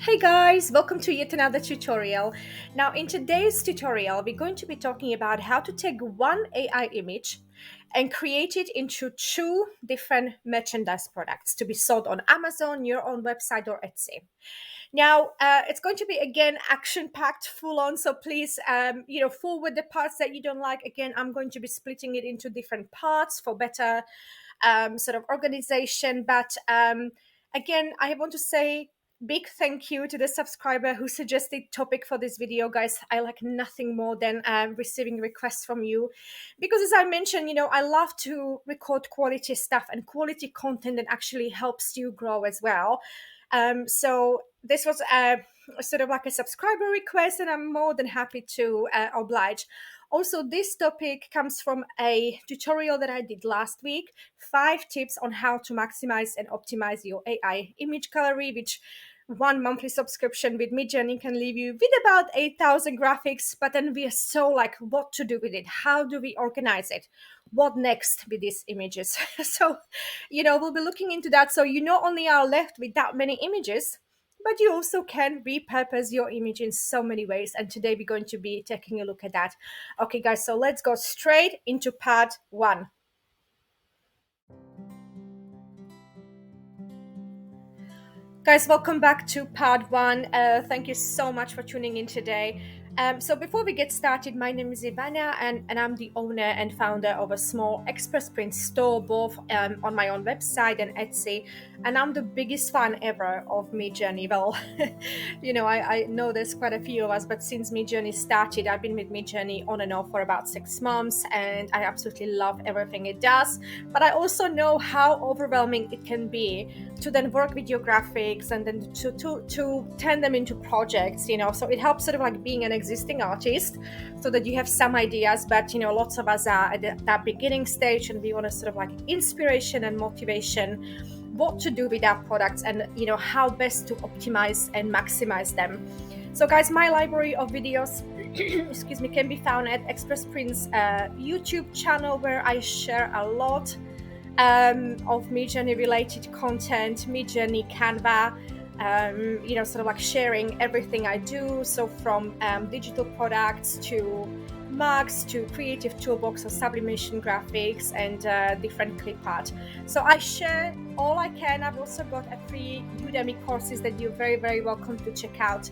Hey guys, welcome to yet another tutorial. Now in today's tutorial, we're going to be talking about how to take one AI image and create it into two different merchandise products to be sold on Amazon, your own website or Etsy. Now, it's going to be again action-packed, full-on. So please, forward the parts that you don't like. Again, I'm going to be splitting it into different parts for better sort of organization. But again, I want to say big thank you to the subscriber who suggested topic for this video. Guys, I like nothing more than receiving requests from you, because as I mentioned, I love to record quality stuff and quality content that actually helps you grow as well. So this was sort of like a subscriber request, and I'm more than happy to oblige. Also, this topic comes from a tutorial that I did last week, 5 tips on how to maximize and optimize your AI image gallery, which one monthly subscription with Midjourney can leave you with about 8,000 graphics. But then we are so like, what to do with it? How do we organize it? What next with these images? So, we'll be looking into that. So you not only are left with that many images, but you also can repurpose your image in so many ways. And today we're going to be taking a look at that. Okay, guys, so let's go straight into part 1. Guys, welcome back to part 1. Thank you so much for tuning in today. So before we get started, my name is Ivana, and I'm the owner and founder of a small express print store, both on my own website and Etsy. And I'm the biggest fan ever of Midjourney. Well, I know there's quite a few of us, but since Midjourney started, I've been with Midjourney on and off for about 6 months, and I absolutely love everything it does. But I also know how overwhelming it can be to then work with your graphics and then to turn them into projects, so it helps sort of like being an existing artist so that you have some ideas. But lots of us are at that beginning stage, and we want to sort of like inspiration and motivation, what to do with our products, and how best to optimize and maximize them. So guys, my library of videos excuse me, can be found at Express Print's YouTube channel, where I share a lot of Midjourney related content, Midjourney, Canva, sort of like sharing everything I do. So from digital products to mugs to creative toolbox or sublimation graphics and different clip art. So I share all I can. I've also got a free Udemy courses that you're very, very welcome to check out.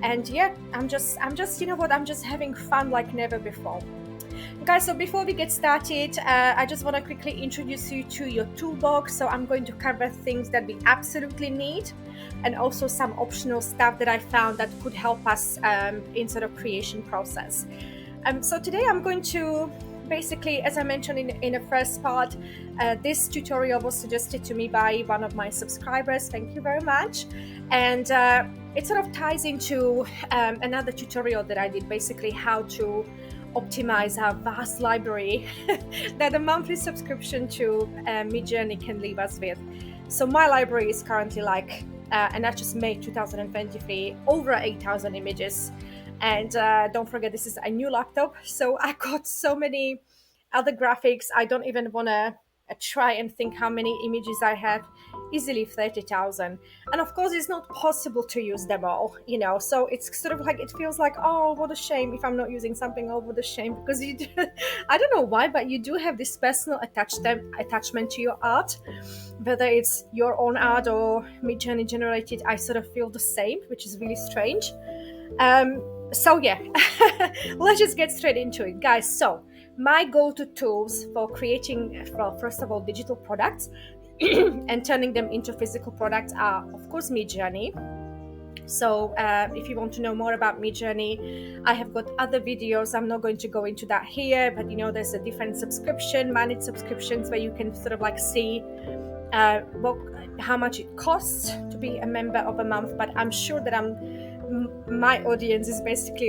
And yeah, I'm just I'm just having fun like never before. Guys, so before we get started, I just want to quickly introduce you to your toolbox. So I'm going to cover things that we absolutely need, and also some optional stuff that I found that could help us in sort of creation process. So today I'm going to basically, as I mentioned in the first part, this tutorial was suggested to me by one of my subscribers. Thank you very much. And it sort of ties into another tutorial that I did, basically how to optimize our vast library that a monthly subscription to Midjourney can leave us with. So my library is currently and I just made 2023 over 8,000 images. And don't forget, this is a new laptop, so I got so many other graphics. I don't even want to try and think how many images I have. Easily 30,000. And of course, it's not possible to use them all, so it's sort of like, it feels like, oh, what a shame if I'm not using something. Oh, what a shame, because I don't know why, but you do have this personal attachment to your art, whether it's your own art or Midjourney generated. I sort of feel the same, which is really strange. So yeah, let's just get straight into it, guys. So my go-to tools for creating, well, first of all, digital products and turning them into physical products are, of course, Midjourney. So if you want to know more about Midjourney, I have got other videos. I'm not going to go into that here, but there's a different managed subscriptions, where you can sort of like see how much it costs to be a member of a month. But I'm sure that my audience is basically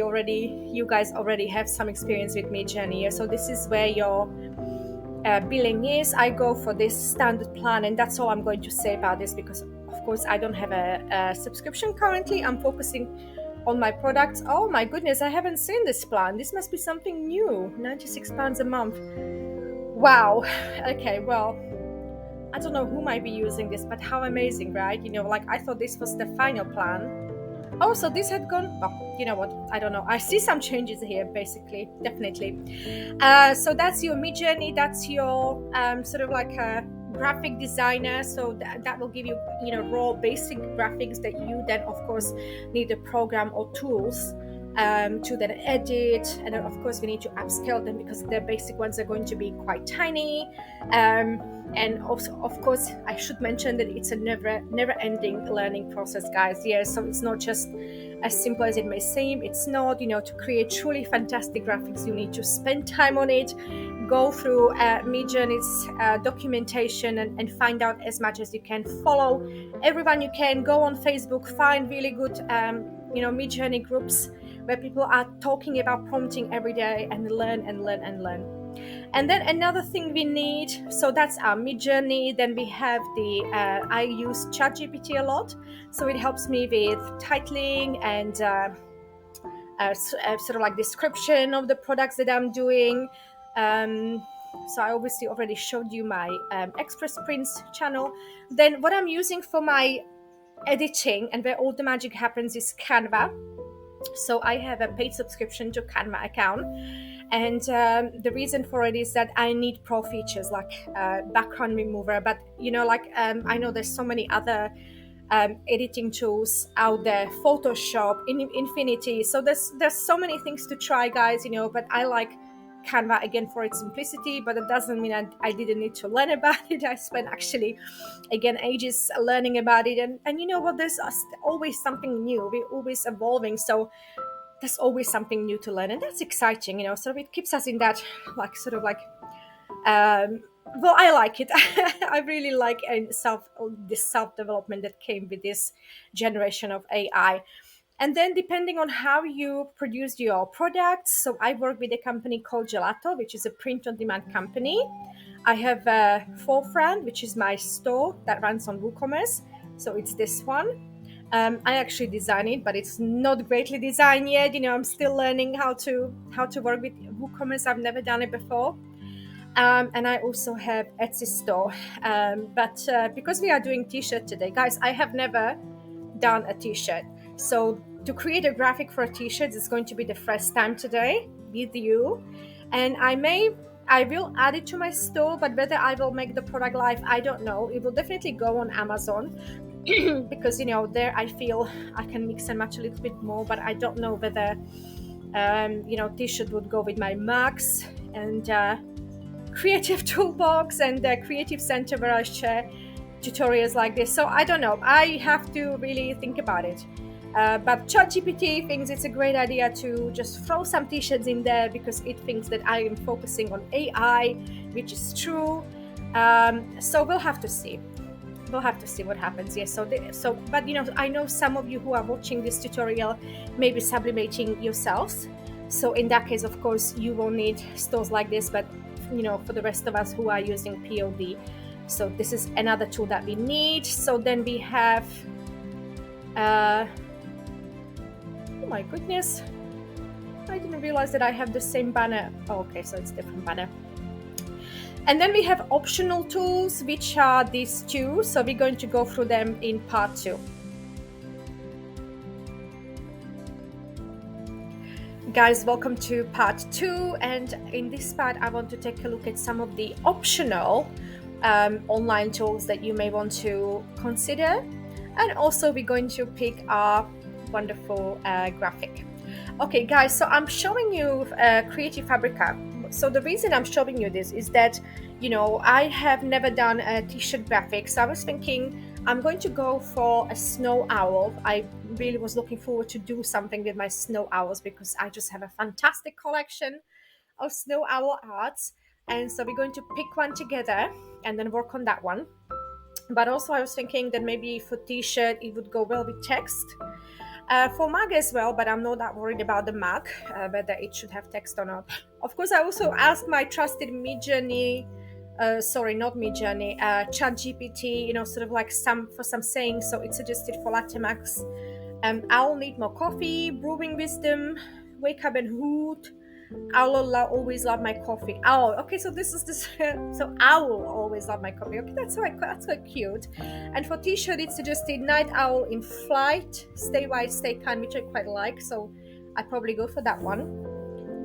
you guys already have some experience with Midjourney. So this is where your billing is. I go for this standard plan, and that's all I'm going to say about this, because of course I don't have a subscription currently. I'm focusing on my products. Oh my goodness, I haven't seen this plan. This must be something new. £96 a month. Wow. Okay, well, I don't know who might be using this, but how amazing, right? I thought this was the final plan, Also, this had gone, well, you know what? I don't know. I see some changes here, basically, definitely. So that's your Midjourney. That's your sort of like a graphic designer. So that will give you, raw basic graphics that you then, of course, need a program or tools to then edit. And then, of course, we need to upscale them because the basic ones are going to be quite tiny. Um, and also, of course, I should mention that it's a never ending learning process, guys. Yeah, so it's not just as simple as it may seem. It's not, to create truly fantastic graphics, you need to spend time on it, go through Midjourney's documentation, and find out as much as you can. Follow everyone you can. Go on Facebook, find really good Midjourney groups where people are talking about prompting every day, and learn and learn and learn. And then another thing we need, so that's our Midjourney. Then we have I use ChatGPT a lot, so it helps me with titling and sort of like description of the products that I'm doing. So I obviously already showed you my Express Prints channel. Then what I'm using for my editing and where all the magic happens is Canva. So I have a paid subscription to Canva account, and the reason for it is that I need pro features like background remover. But I know there's so many other editing tools out there, Photoshop, Infinity. So there's so many things to try, guys. But I like Canva again for its simplicity, but it doesn't mean I didn't need to learn about it. I spent actually again ages learning about it, and you know what, there's always something new. We're always evolving, so there's always something new to learn, and that's exciting, so it keeps us in that like sort of like well, I like it. I really like this self-development that came with this generation of AI. And then depending on how you produce your products, so I work with a company called Gelato, which is a print-on-demand company. I have a Forefront, which is my store that runs on WooCommerce. So it's this one. I actually design it, but it's not greatly designed yet. I'm still learning how to work with WooCommerce. I've never done it before. And I also have Etsy store. But because we are doing t-shirt today, guys, I have never done a t-shirt. So to create a graphic for a t-shirt is going to be the first time today with you. And I will add it to my store, but whether I will make the product live, I don't know. It will definitely go on Amazon because there I feel I can mix and match a little bit more, but I don't know whether t-shirt would go with my mugs and creative toolbox and the creative center where I share tutorials like this. So I don't know, I have to really think about it. But ChatGPT thinks it's a great idea to just throw some t-shirts in there because it thinks that I am focusing on AI, which is true. So we'll have to see. We'll have to see what happens. Yes. But I know some of you who are watching this tutorial may be sublimating yourselves. So in that case, of course, you will need stores like this. But for the rest of us who are using POD, so this is another tool that we need. So then we have. Oh my goodness! I didn't realize that I have the same banner. Oh, okay, so it's different banner. And then we have optional tools, which are these two. So we're going to go through them in part 2. Guys, welcome to part 2. And in this part, I want to take a look at some of the optional online tools that you may want to consider. And also we're going to pick our wonderful graphic. Okay, guys, so I'm showing you Creative Fabrica. So the reason I'm showing you this is that, I have never done a t-shirt graphic. So I was thinking I'm going to go for a snow owl. I really was looking forward to do something with my snow owls because I just have a fantastic collection of snow owl arts. And so we're going to pick one together and then work on that one. But also I was thinking that maybe for t-shirt, it would go well with text. For mug as well, but I'm not that worried about the mug, whether it should have text or not. Of course, I also asked my trusted ChatGPT, sort of like some sayings. So it suggested for latte mugs, I'll need more coffee, brewing wisdom, wake up and hoot, Owl always love my coffee. Owl. Okay, so this is this. So owl always love my coffee. Okay, that's quite cute. And for t-shirt, it's suggested night owl in flight, stay wide, stay kind, which I quite like. So I probably go for that one.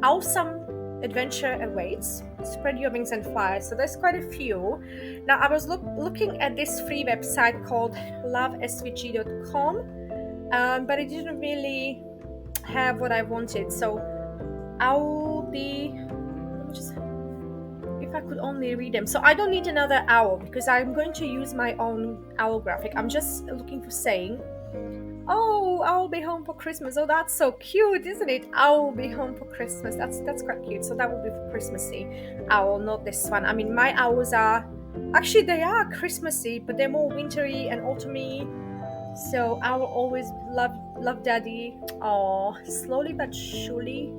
Awesome adventure awaits. Spread your wings and fly. So there's quite a few. Now I was looking at this free website called lovesvg.com, but it didn't really have what I wanted. So I'll be just, if I could only read them. So I don't need another owl because I'm going to use my own owl graphic. I'm just looking for saying, oh, I'll be home for Christmas. Oh, that's so cute, isn't it? I'll be home for Christmas. That's quite cute. So that will be for Christmassy owl, not this one. I mean, my owls are actually, they are Christmassy, but they're more wintry and autumny. So I will always love daddy. Oh, slowly but surely.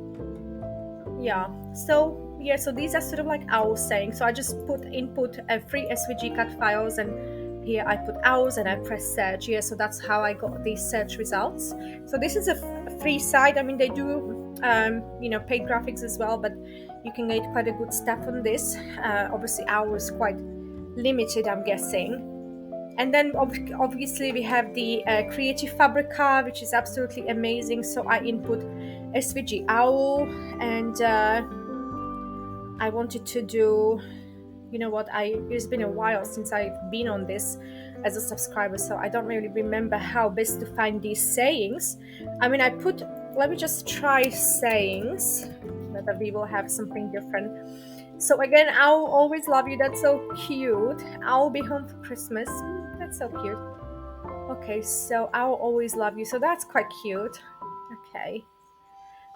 Yeah. So yeah, so these are sort of like owl saying. So I just input a free SVG cut files, and here I put owls and I press search. Yeah, so that's how I got these search results. So this is a free site. I mean, they do paid graphics as well, but you can get quite a good stuff on this. Obviously owl is quite limited, I'm guessing. And then obviously we have the Creative Fabrica, which is absolutely amazing. So I input SVG owl, and I wanted to do, you know what, it's been a while since I've been on this as a subscriber, so I don't really remember how best to find these sayings. I mean, let me just try sayings, whether we will have something different. So again, I'll always love you. That's so cute. I'll be home for Christmas. That's so cute. Okay, so I'll always love you. So that's quite cute. Okay.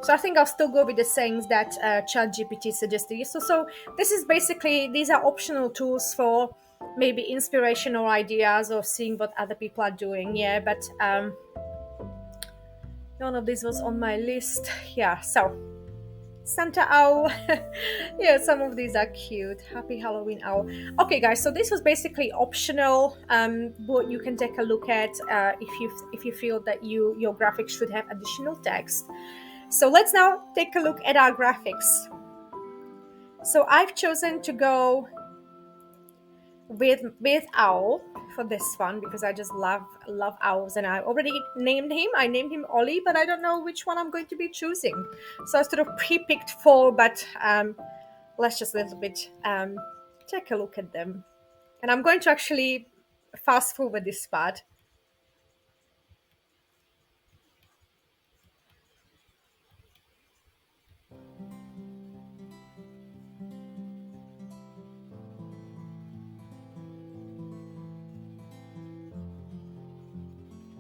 So I think I'll still go with the sayings that ChatGPT suggested. So this is basically, these are optional tools for maybe inspirational ideas or seeing what other people are doing. Yeah, but none of this was on my list. Yeah, so Santa owl. Yeah, some of these are cute. Happy Halloween owl. Okay, guys, so this was basically optional, but you can take a look at if you feel that your graphics should have additional text. So let's now take a look at our graphics. So I've chosen to go with owl for this one because I just love owls, and I already named him. I named him Ollie, but I don't know which one I'm going to be choosing. So I sort of pre-picked 4, but let's just a little bit take a look at them. And I'm going to actually fast forward this part.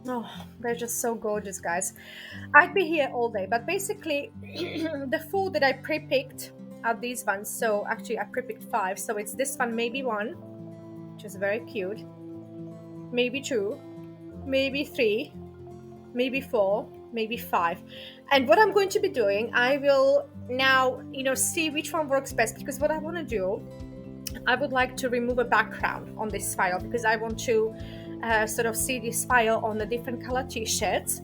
Oh, they're just so gorgeous, guys. I'd be here all day, but basically the 4 that I pre-picked are these ones. So actually I pre-picked 5, so it's this one, maybe 1, which is very cute, maybe 2, maybe 3, maybe 4, maybe 5. And what I'm going to be doing, I will now see which one works best, because what I want to do, I would like to remove a background on this file because I want to sort of see this file on the different color t-shirts.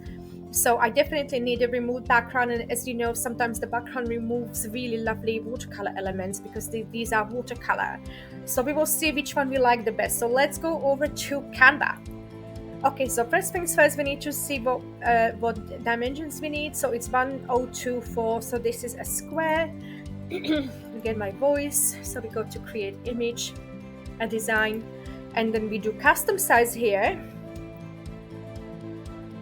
So I definitely need a removed background, and as you know, sometimes the background removes really lovely watercolor elements because these are watercolor. So we will see which one we like the best. So let's go over to Canva. Okay, so first things first, we need to see what dimensions we need. So it's 1024, so this is a square. Again, my voice, so we go to create image, a design, and then we do custom size here,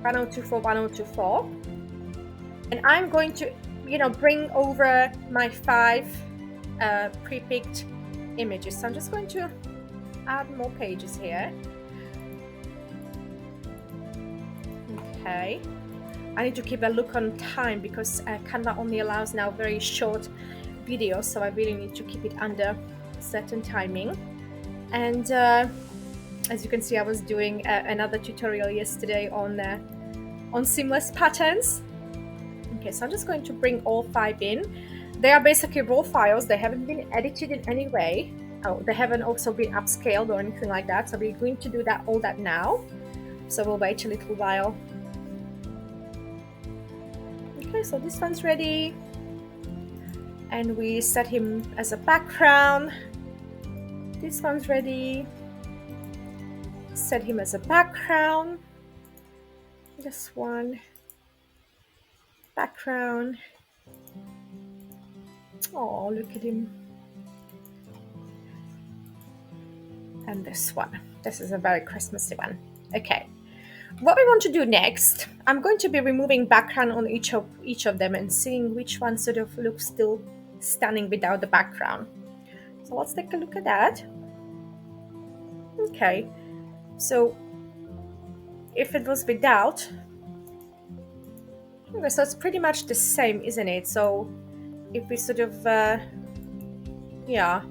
1024, 1024. And I'm going to bring over my 5 pre-picked images. So I'm just going to add more pages here. Okay, I need to keep a look on time because Canva only allows now very short videos, so I really need to keep it under certain timing. And as you can see, I was doing another tutorial yesterday on seamless patterns. Okay, so I'm just going to bring all 5 in. They are basically raw files. They haven't been edited in any way. Oh, they haven't also been upscaled or anything like that. So we're going to do all that now. So we'll wait a little while. Okay, so this one's ready. and we set him as a background. This one's ready. Set him as a background. This one, background. Oh, look at him. And this one. This is a very Christmassy one. Okay. What we want to do next, I'm going to be removing background on each of them and seeing which one sort of looks still stunning without the background. So let's take a look at that. Okay. So if it was without, okay, so it's pretty much the same, isn't it? So if we sort of, yeah.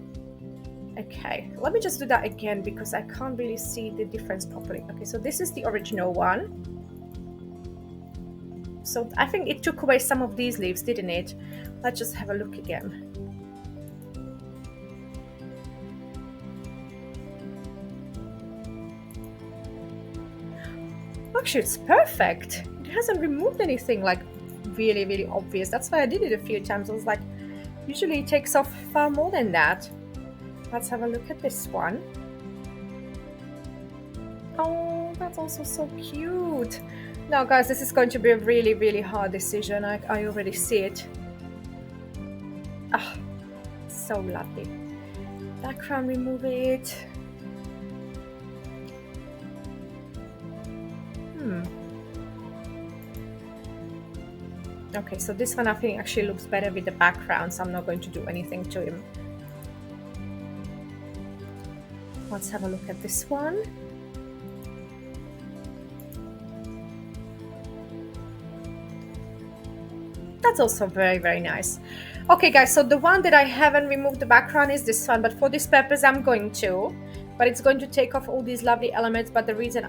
Okay, let me just do that again because I can't really see the difference properly. Okay, so this is the original one. So I think it took away some of these leaves, didn't it? Let's just have a look again. Actually, it's perfect. It hasn't removed anything like really, really obvious. That's why I did it a few times. I was like, usually it takes off far more than that. Let's have a look at this one. Oh, that's also so cute. Now, guys, this is going to be a really, really hard decision. I already see it. Ah, so lovely. Background, remove it. Okay, so this one I think actually looks better with the background, so I'm not going to do anything to him. Let's have a look at this one. That's also very, very nice. Okay, guys, so the one that I haven't removed the background is this one, but for this purpose I'm going to. But it's going to take off all these lovely elements, but the reason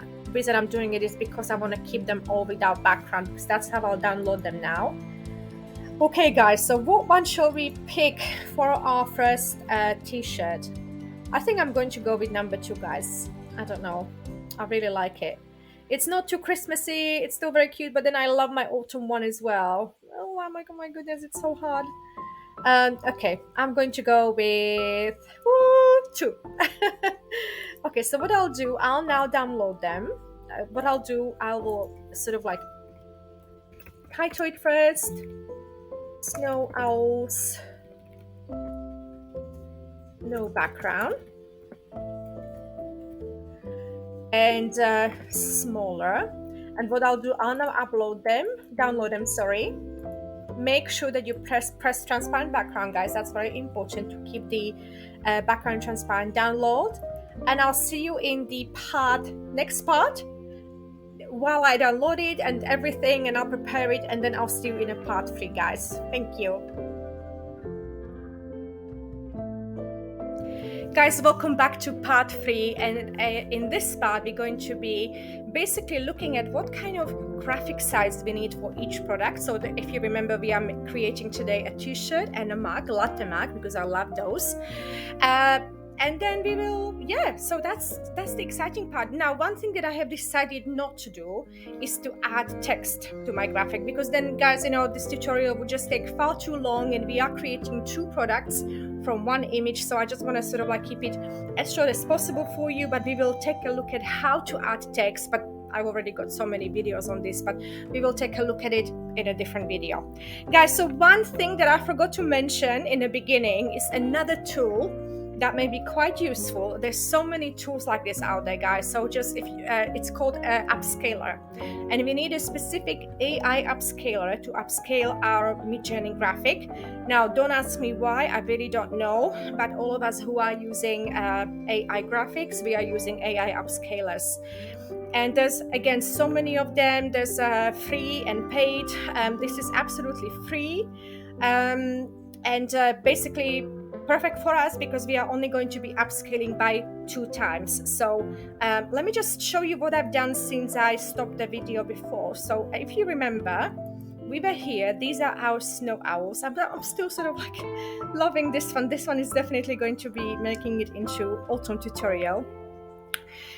I'm doing it is because I want to keep them all without background, because that's how I'll download them now. Okay, guys, so what one shall we pick for our first t-shirt? I think I'm going to go with number 2, guys. I don't know. I really like it. It's not too Christmassy. It's still very cute, but then I love my autumn one as well. Oh my goodness, it's so hard. Okay, I'm going to go with 2. Okay, so what I'll do, I'll now download them. What I'll do, I will sort of like title it first. Snow owls. No background. And smaller. And what I'll do, I'll now download them, sorry. Make sure that you press transparent background, guys. That's very important to keep the background transparent. Download, and I'll see you in the next part while I download it and everything, and I'll prepare it, and then I'll see you in a part 3, guys. Thank you. Guys, welcome back to part 3, and in this part we're going to be basically looking at what kind of graphic size we need for each product. So if you remember, we are creating today a t-shirt and a mug, latte mug, because I love those. And then we will, so that's the exciting part. Now, one thing that I have decided not to do is to add text to my graphic, because then, guys, this tutorial would just take far too long, and we are creating 2 products from one image. So I just want to sort of like keep it as short as possible for you, but we will take a look at how to add text. But I've already got so many videos on this, but we will take a look at it in a different video. Guys, so one thing that I forgot to mention in the beginning is another tool that may be quite useful. There's so many tools like this out there, guys. So just it's called upscaler, and we need a specific AI upscaler to upscale our Midjourney graphic. Now, don't ask me why, I really don't know, but all of us who are using AI graphics, we are using AI upscalers. And there's, again, so many of them. There's free and paid. This is absolutely free, and basically perfect for us because we are only going to be upscaling by 2 times. So let me just show you what I've done since I stopped the video before. So if you remember, we were here. These are our snow owls. I'm still sort of like loving this one. This one is definitely going to be making it into autumn tutorial.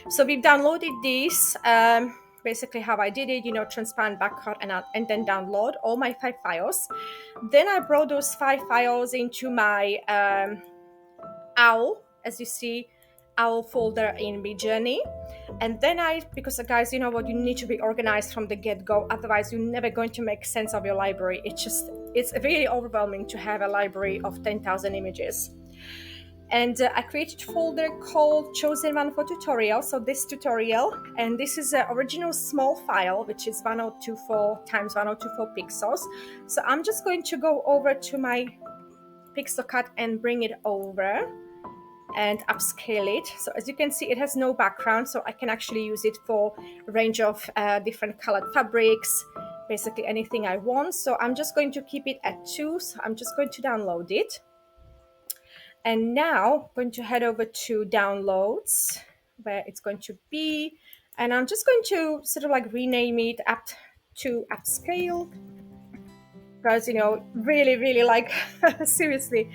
So we've downloaded these. basically how I did it, transparent background, and then download all my 5 files. Then I brought those 5 files into my owl, as you see, owl folder in Midjourney. And then because guys, you know what, you need to be organized from the get-go, otherwise you're never going to make sense of your library. It's really overwhelming to have a library of 10,000 images. And I created a folder called chosen one for tutorial. So this tutorial, and this is an original small file, which is 1024 times 1024 pixels. So I'm just going to go over to my pixel cut and bring it over and upscale it. So as you can see, it has no background, so I can actually use it for a range of different colored fabrics, basically anything I want. So I'm just going to keep it at 2. So I'm just going to download it. And now I'm going to head over to downloads, where it's going to be. And I'm just going to sort of like rename it up to upscale. Because, really like, seriously,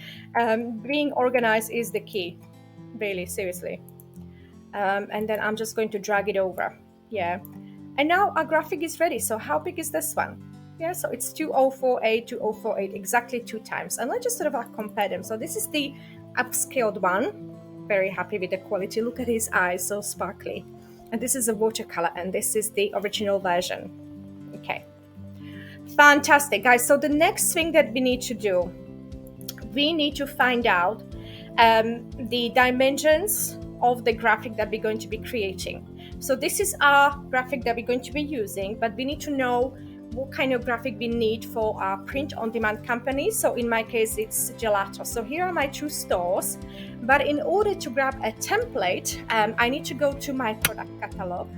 being organized is the key, really, seriously. And then I'm just going to drag it over. Yeah. And now our graphic is ready. So how big is this one? Yeah, so it's 2048, exactly 2 times. And let's just sort of like compare them. So this is the upscaled one. Very happy with the quality. Look at his eyes, so sparkly. And this is a watercolor, and this is the original version. Okay. Fantastic, guys. So the next thing that we need to do, we need to find out the dimensions of the graphic that we're going to be creating. So this is our graphic that we're going to be using, but we need to know what kind of graphic we need for our print-on-demand company. So in my case, it's Gelato. So here are my 2 stores. But in order to grab a template, I need to go to my product catalog.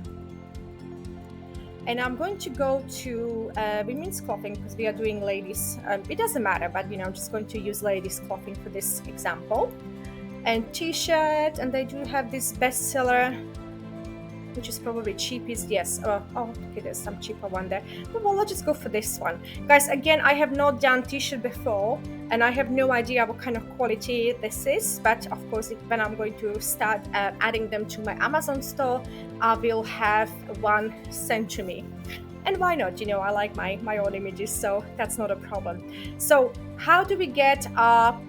And I'm going to go to women's clothing, because we are doing ladies. It doesn't matter, but I'm just going to use ladies clothing for this example. And t-shirt, and they do have this bestseller, which is probably cheapest. Yes. Okay, there's some cheaper one there. But well, let's just go for this one. Guys, again, I have not done t-shirt before, and I have no idea what kind of quality this is. But of course, when I'm going to start adding them to my Amazon store, I will have one sent to me. And why not? I like my own images, so that's not a problem. So how do we get our,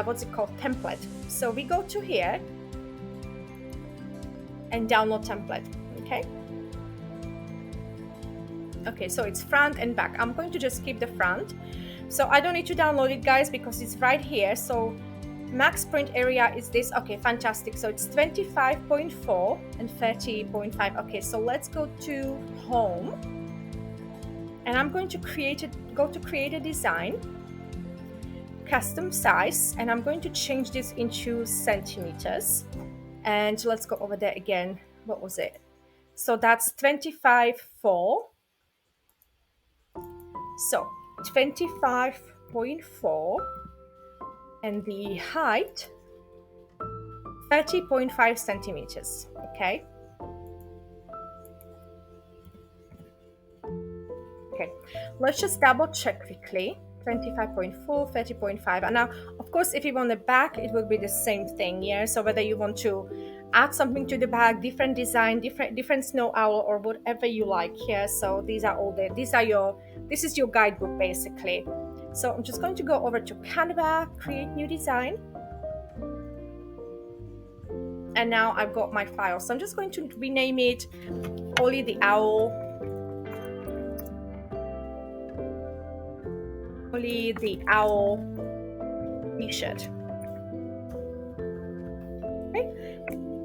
what's it called, template? So we go to here and download template. Okay, so it's front and back. I'm going to just keep the front, so I don't need to download it, guys, because it's right here. So max print area is this. Okay, fantastic. So it's 25.4 and 30.5. Okay, so let's go to home, and I'm going to create a design, custom size, and I'm going to change this into centimeters. And let's go over there again. What was it? So that's 25.4. So 25.4, and the height 30.5 centimeters. Okay. Okay. Let's just double check quickly. 25.4, 30.5. And now, of course, if you want the back, it will be the same thing. Yeah. So whether you want to add something to the back, different design, different snow owl, or whatever you like. Yeah. So this is your guidebook basically. So I'm just going to go over to Canva, create new design. And now I've got my file. So I'm just going to rename it Ollie the Owl. Ollie the Owl t-shirt. Okay.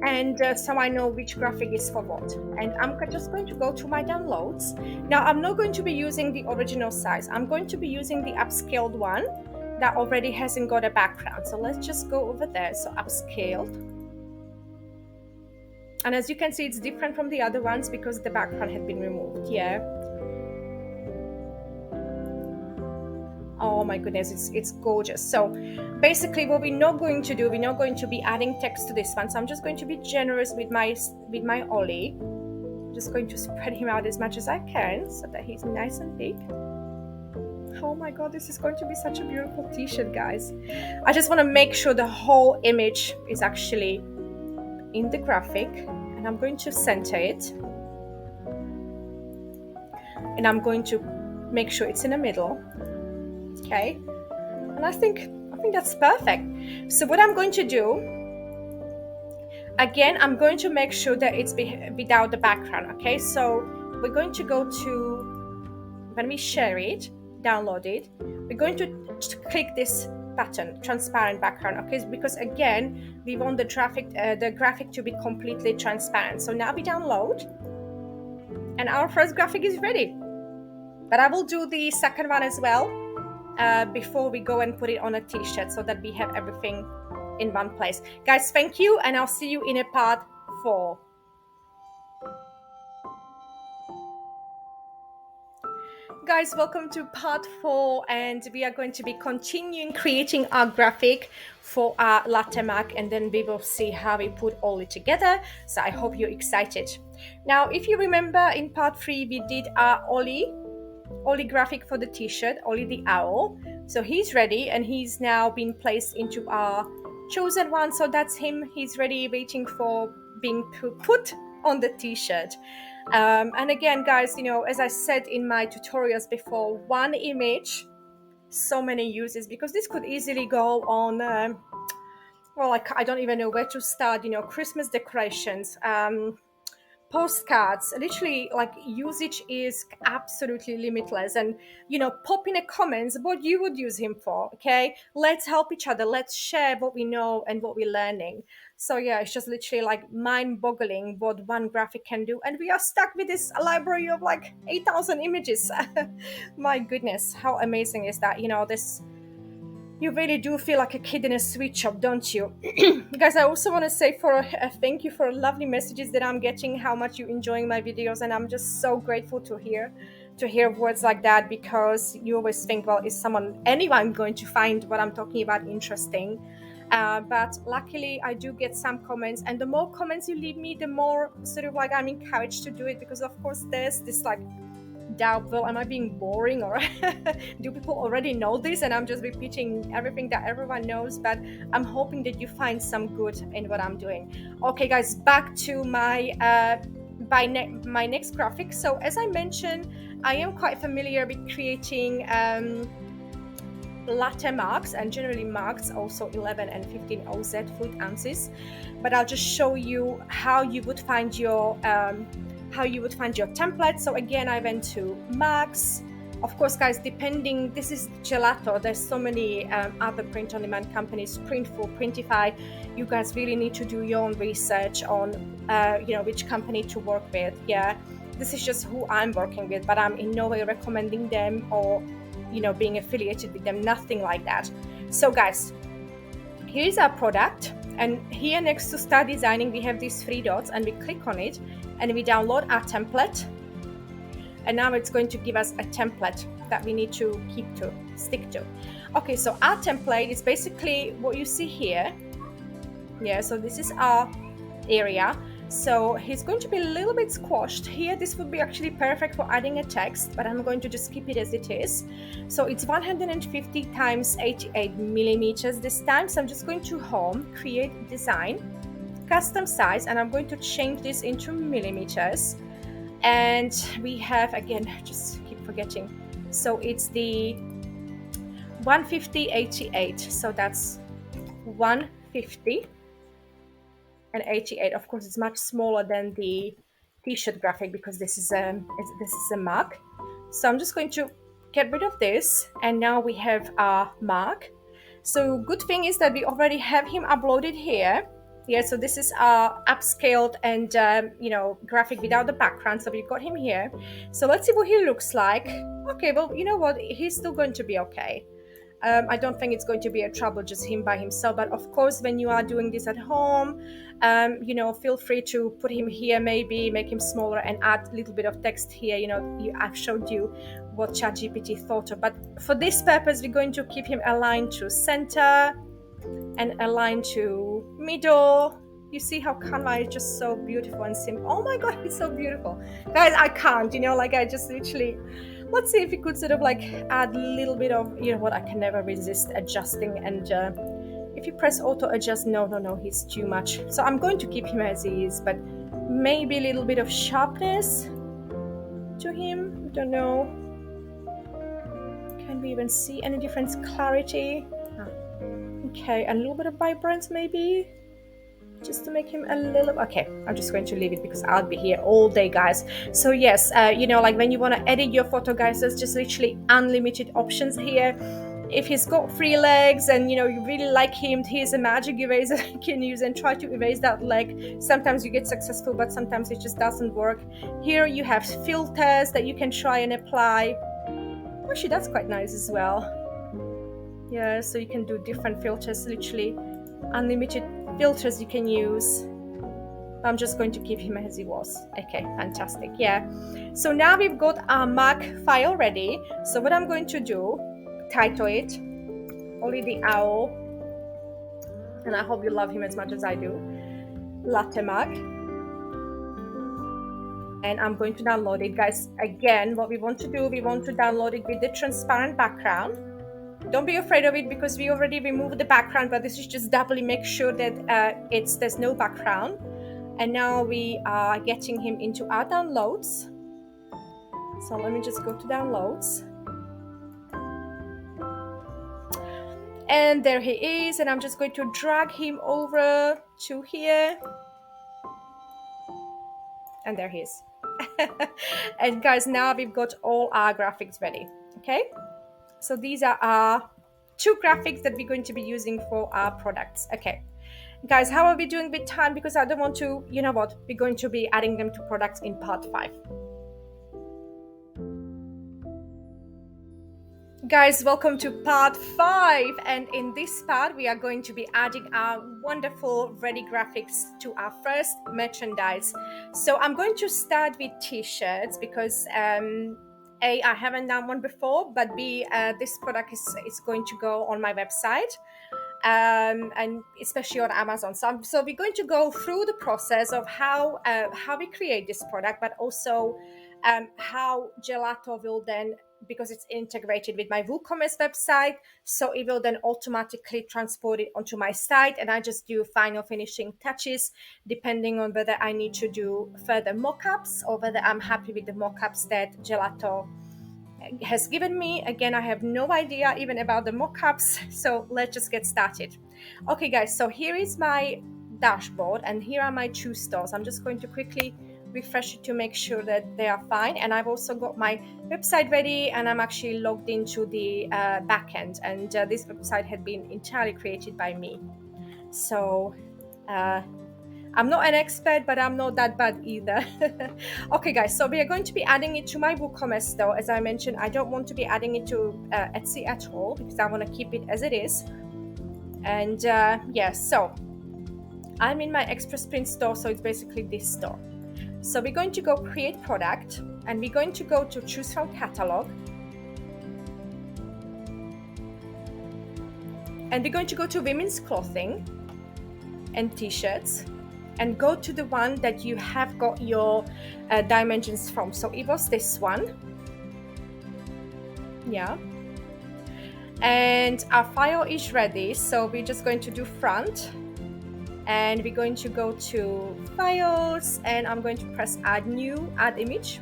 And so I know which graphic is for what. And I'm just going to go to my downloads. Now I'm not going to be using the original size. I'm going to be using the upscaled one that already hasn't got a background. So let's just go over there. So upscaled. And as you can see, it's different from the other ones because the background had been removed. Yeah. Oh my goodness, it's gorgeous. So basically what we're not going to do, we're not going to be adding text to this one. So I'm just going to be generous with my Ollie. I'm just going to spread him out as much as I can so that he's nice and big. Oh my god, this is going to be such a beautiful t-shirt, guys. I just want to make sure the whole image is actually in the graphic, and I'm going to center it. and I'm going to make sure it's in the middle. Okay, and I think that's perfect. So what I'm going to do, again, I'm going to make sure that it's without the background. Okay, so we're going to go to, when we share it, download it, we're going to click this button, transparent background. Okay, because again, we want the graphic to be completely transparent. So now we download, and our first graphic is ready. But I will do the second one as well before we go and put it on a t-shirt, so that we have everything in one place. Guys, thank you, and I'll see you in a part 4. Guys, welcome to part 4, and we are going to be continuing creating our graphic for our latte mug, and then we will see how we put all it together. So I hope you're excited. Now, if you remember, in part 3 we did our Ollie graphic for the t-shirt, Ollie the Owl. So he's ready, and he's now been placed into our chosen one. So that's him. He's ready, waiting for being put on the t-shirt. And again, guys, as I said in my tutorials before, one image, so many uses, because this could easily go on well, I don't even know where to start. Christmas decorations, postcards. Literally, usage is absolutely limitless. And pop in the comments what you would use him for. Okay, let's help each other, let's share what we know and what we're learning. So yeah, it's just literally mind-boggling what one graphic can do, and we are stuck with this library of 8,000 images. My goodness, how amazing is that? This, you really do feel like a kid in a sweet shop, don't you? Guys, I also want to say a thank you for lovely messages that I'm getting, how much you're enjoying my videos, and I'm just so grateful to hear words like that, because you always think, well, is anyone going to find what I'm talking about interesting? But luckily I do get some comments, and the more comments you leave me, the more sort of I'm encouraged to do it, because of course there's this doubt, well, am I being boring, or do people already know this and I'm just repeating everything that everyone knows? But I'm hoping that you find some good in what I'm doing. Okay, guys, back to my my next graphic. So as I mentioned, I am quite familiar with creating latte mugs, and generally mugs, also 11 and 15 OZ fluid ounces. But I'll just show you how you would find your template. So again, I went to mugs. Of course, guys, depending, this is Gelato. There's so many other print-on-demand companies, Printful, Printify. You guys really need to do your own research on, which company to work with. Yeah, this is just who I'm working with, but I'm in no way recommending them or, being affiliated with them. Nothing like that. So, guys, here's our product, and here next to Start Designing, we have these 3 dots, and we click on it, and we download our template. And now it's going to give us a template that we need to stick to. Okay, so our template is basically what you see here. Yeah, so this is our area. So it's going to be a little bit squashed here. This would be actually perfect for adding a text, but I'm going to just keep it as it is. So it's 150 times 88 millimeters this time. So I'm just going to Home, Create Design, Custom Size, and I'm going to change this into millimeters. And we have, again, just keep forgetting. So it's the 150/88. So that's 150 and 88. Of course, it's much smaller than the t-shirt graphic, because this is a mug. So I'm just going to get rid of this, and now we have our mug. So good thing is that we already have him uploaded here. Yeah, so this is our upscaled and graphic without the background. So we've got him here. So let's see what he looks like. Okay, well, you know what? He's still going to be okay. I don't think it's going to be a trouble, just him by himself. But of course, when you are doing this at home, feel free to put him here, maybe make him smaller and add a little bit of text here. I've showed you what ChatGPT thought of. But for this purpose, we're going to keep him aligned to center and aligned to middle. You see how Canva is just so beautiful and simple. Oh my God, it's so beautiful. Guys, I can't, I just literally... Let's see if we could sort of add a little bit of, what, I can never resist adjusting. And if you press auto adjust, no, he's too much. So I'm going to keep him as he is, but maybe a little bit of sharpness. to him. I don't know. Can we even see any difference? Clarity. Okay, a little bit of vibrance maybe, just to make him a little. Okay, I'm just going to leave it because I'll be here all day, guys. So yes, like when you want to edit your photo, guys, there's just literally unlimited options here. If he's got 3 legs and you really like him, here's a magic eraser you can use and try to erase that leg. Sometimes you get successful, but sometimes it just doesn't work. Here you have filters that you can try and apply. Actually, that's quite nice as well. Yeah, so you can do different filters, literally unlimited filters you can use. I'm just going to keep him as he was. Okay, fantastic. Yeah, so now we've got our mug file ready. So what I'm going to do, title it Ollie the Owl, and I hope you love him as much as I do, latte mug. And I'm going to download it, guys. Again, what we want to do, we want to download it with the transparent background. Don't be afraid of it because we already removed the background, but this is just doubly make sure that there's no background. And now we are getting him into our downloads. So let me just go to downloads. And there he is. And I'm just going to drag him over to here. And there he is. And guys, now we've got all our graphics ready. Okay. So these are our 2 graphics that we're going to be using for our products. Okay. Guys, how are we doing with time? Because I don't want to, we're going to be adding them to products in part 5. Guys, welcome to part 5. And in this part, we are going to be adding our wonderful ready graphics to our first merchandise. So I'm going to start with t-shirts because A, I haven't done one before, but B, this product is going to go on my website. And especially on Amazon. So we're going to go through the process of how we create this product, but also how Gelato will then, because it's integrated with my WooCommerce website, so it will then automatically transport it onto my site, and I just do final finishing touches depending on whether I need to do further mock-ups or whether I'm happy with the mock-ups that Gelato has given me. Again, I have no idea even about the mock-ups, so let's just get started. Okay guys, so here is my dashboard and here are my 2 stores. I'm just going to quickly refresh it to make sure that they are fine, and I've also got my website ready and I'm actually logged into the backend, and this website had been entirely created by me. So I'm not an expert, but I'm not that bad either. Okay, guys, so we are going to be adding it to my WooCommerce store. As I mentioned, I don't want to be adding it to Etsy at all because I want to keep it as it is. And so I'm in my Express Print store, so it's basically this store. So we're going to go create product, and we're going to go to choose from catalog. And we're going to go to women's clothing and t-shirts, and go to the one that you have got your dimensions from. So it was this one. Yeah. And our file is ready. So we're just going to do front. And we're going to go to files. And I'm going to press add new, add image.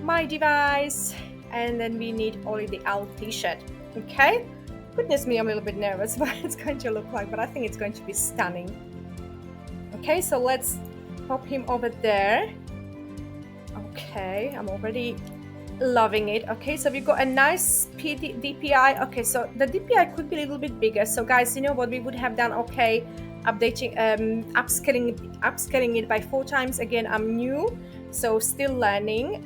My device. And then we need Ollie the Owl t-shirt. Okay. Goodness me, I'm a little bit nervous what it's going to look like, but I think it's going to be stunning. Okay, so let's pop him over there. Okay, I'm already loving it. Okay, so we've got a nice DPI. Okay, so the DPI could be a little bit bigger. So guys, you know what we would have done? Okay, updating, upscaling it by 4 times. Again, I'm new, so still learning.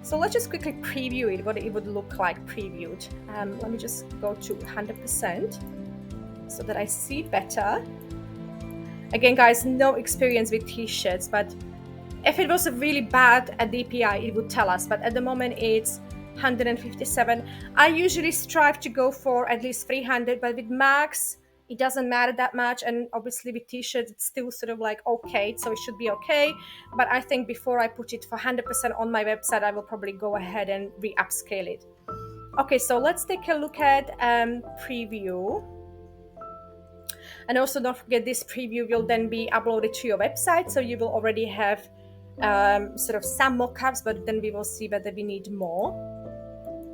So let's just quickly preview it, what it would look like previewed. Let me just go to 100% so that I see better. Again, guys, no experience with t-shirts, but if it was a really bad DPI, it would tell us. But at the moment, it's 157. I usually strive to go for at least 300, but with Max, it doesn't matter that much. And obviously with t-shirts, it's still sort of like okay, so it should be okay. But I think before I put it for 100% on my website, I will probably go ahead and re-upscale it. Okay, so let's take a look at preview. And also don't forget, this preview will then be uploaded to your website, so you will already have sort of some mock-ups, but then we will see whether we need more.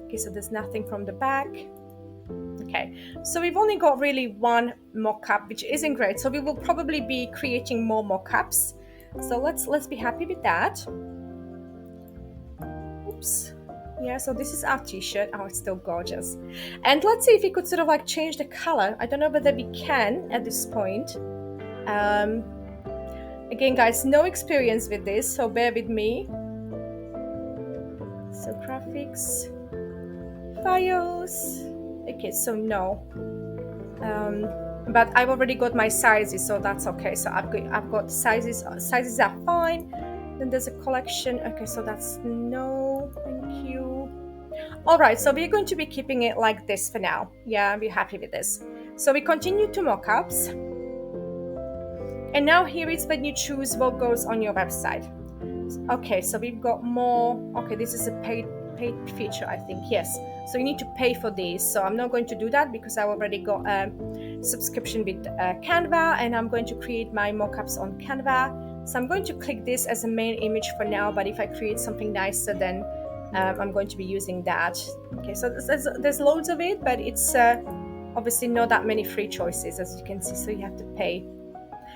Okay, so there's nothing from the back. Okay, so we've only got really one mock-up, which isn't great. So we will probably be creating more mock-ups. So let's be happy with that. Oops. Yeah, so this is our t-shirt. Oh, it's still gorgeous. And let's see if we could sort of like change the color. I don't know whether we can at this point. Again, guys, no experience with this, so bear with me. So graphics, files. Okay, so no. But I've already got my sizes, so that's okay. So I've got sizes. Sizes are fine. Then there's a collection. Okay, so that's no. Thank you. All right, so we're going to be keeping it like this for now. Yeah, we're happy with this. So we continue to mockups. And now here is when you choose what goes on your website. Okay, so we've got more. Okay, this is a paid feature, I think. Yes. So you need to pay for these. So I'm not going to do that because I've already got a subscription with Canva, and I'm going to create my mockups on Canva. So I'm going to click this as a main image for now, but if I create something nicer, then I'm going to be using that. Okay, so there's loads of it, but it's obviously not that many free choices, as you can see, so you have to pay,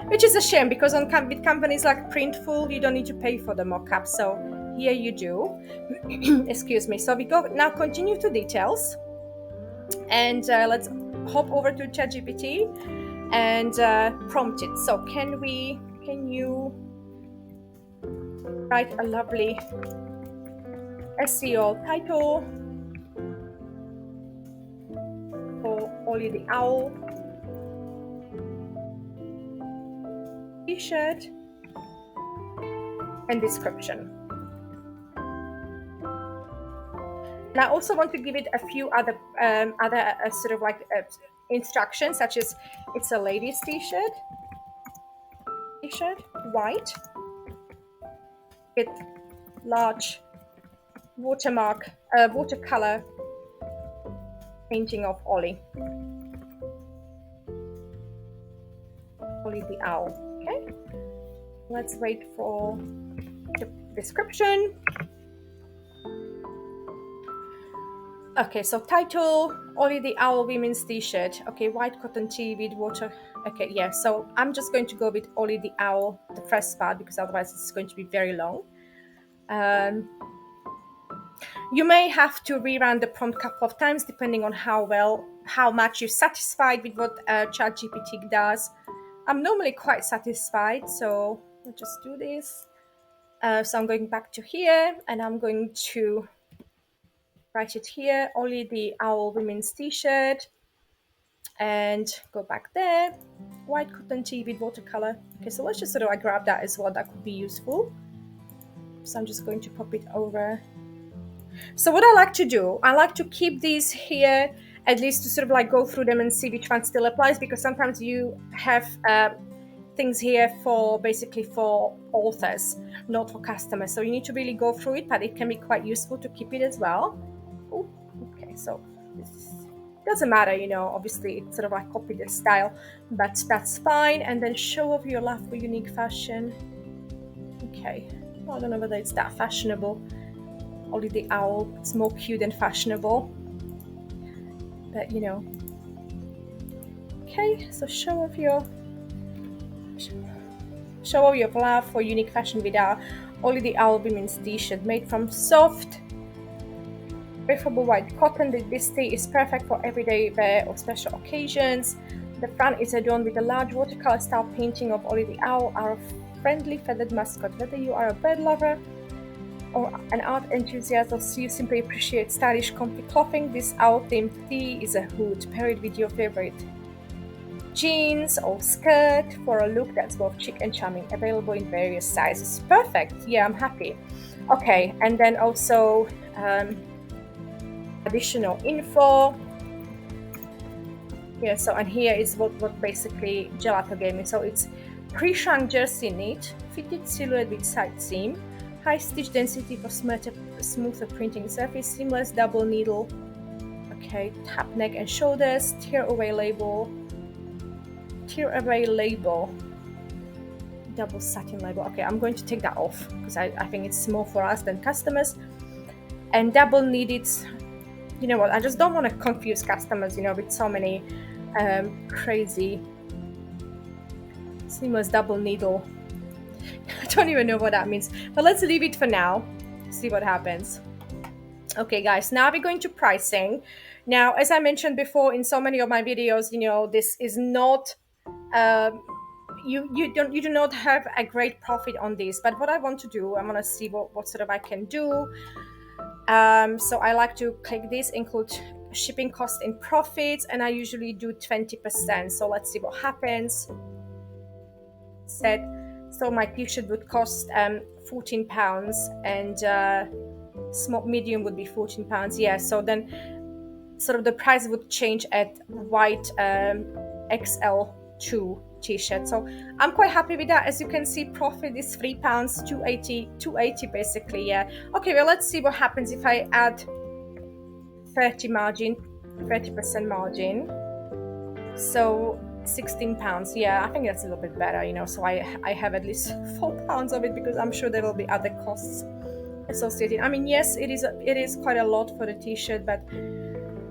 which is a shame because with companies like Printful, you don't need to pay for the mockup. So here you do. Excuse me. So we go now, continue to details, and let's hop over to ChatGPT and prompt it. So can you write a lovely SEO title for Ollie the Owl t-shirt and description. And I also want to give it a few other sort of like instructions, such as it's a ladies t-shirt, white, with large watercolor painting of Ollie the Owl. Okay, let's wait for the description. Okay, so title, Ollie the Owl women's t-shirt. Okay, white cotton tee with water. Okay, yeah, so I'm just going to go with Ollie the Owl, the first part, because otherwise it's going to be very long. You may have to rerun the prompt a couple of times depending on how much you're satisfied with what ChatGPT does. I'm normally quite satisfied, so I'll just do this. So I'm going back to here, and I'm going to write it here, Ollie the Owl women's t-shirt, and go back there, white cotton tee with watercolor. Okay, so let's just sort of like grab that as well. That could be useful. So I'm just going to pop it over. So what I like to do, I like to keep these here, at least to sort of like go through them and see which one still applies, because sometimes you have things here for basically for authors, not for customers. So you need to really go through it, but it can be quite useful to keep it as well. Ooh, okay, so this doesn't matter, you know, obviously it's sort of like copy the style, but that's fine. And then show off your love for unique fashion. Okay, well, I don't know whether it's that fashionable. Ollie the Owl, it's more cute than fashionable, but you know. Okay, so show off your love for unique fashion with our Ollie the Owl women's t-shirt made from soft, breathable white cotton. This tee is perfect for everyday wear or special occasions. The front is adorned with a large watercolor style painting of Ollie the Owl, our friendly feathered mascot. Whether you are a bird lover or an art enthusiast, or you simply appreciate stylish, comfy clothing, this owl-themed tee is a hoot. Pair it with your favorite jeans or skirt for a look that's both chic and charming. Available in various sizes. Perfect. Yeah, I'm happy. Okay, and then also additional info. Yeah, so and here is what basically Gelato gave me. So it's pre-shrunk jersey knit, fitted silhouette with side seam, high stitch density for smoother printing surface, seamless double needle. Okay, tap neck and shoulders, tear away label. double satin label. Okay, I'm going to take that off because I think it's more for us than customers. And double needed, you know what, I just don't want to confuse customers, you know, with so many crazy seamless double needle. I don't even know what that means, but let's leave it for now, see what happens. Okay guys, now we're going to pricing. Now, as I mentioned before in so many of my videos, you know, this is not you do not have a great profit on this, but what I want to do, I'm going to see what sort of I can do. So I like to click this, include shipping cost in profits, and I usually do 20%. So let's see what happens. Said, so my t-shirt would cost £14, and small medium would be £14. Yeah, so then sort of the price would change at white XL2 t-shirt. So I'm quite happy with that. As you can see, profit is £3, 280 basically. Yeah. Okay, well, let's see what happens if I add 30% margin. So £16. Yeah, I think that's a little bit better, you know, so I have at least £4 of it, because I'm sure there will be other costs associated. I mean, yes, it is quite a lot for the t-shirt, but